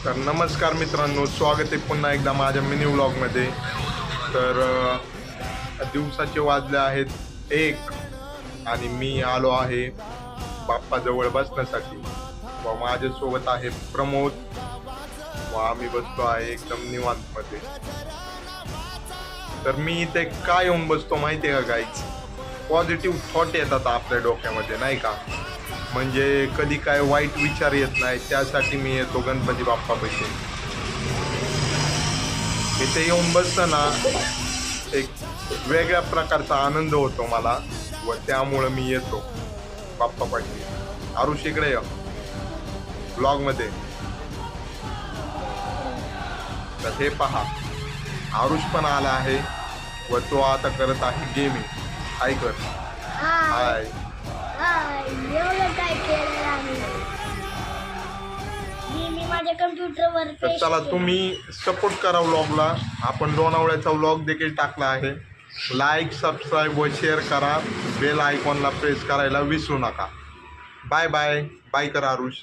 तर नमस्कार मित्रांनो, स्वागत आहे पुन्हा एकदा माझ्या मिनी व्लॉगमध्ये. तर दिवसाचे वाजले आहेत 1 आणि मी आलो आहे बाप्पाजवळ बसण्यासाठी. व माझ्यासोबत आहे प्रमोद व आम्ही बसलो आहे एकदम निवांतमध्ये. तर मी इथे काय येऊन बसतो माहिती आहे का गाईज? पॉझिटिव्ह थॉट येतात आपल्या डोक्यामध्ये, नाही का? म्हणजे कधी काय वाईट विचार येत नाही, त्यासाठी मी येतो गणपती बाप्पापाशी. इथे येऊन बसताना एक वेगळ्या प्रकारचा आनंद होतो मला व त्यामुळं मी येतो बाप्पापाशी. आरुष इकडे ये ब्लॉगमध्ये. तर हे पहा, आरुष पण आला आहे व तो आता करत आहे गेमिंग. हाय कर. हाय. एवढं काय केलं आम्ही मी माझ्या कम्प्युटरवर तर चला, तुम्ही सपोर्ट करा व्लॉगला. आपण लोणावळ्याचा व्लॉग देखील टाकला आहे. लाईक, सबस्क्राईब व शेअर करा. बेल आयकॉनला प्रेस करायला विसरू नका. Bye bye. बाय कर आरुष.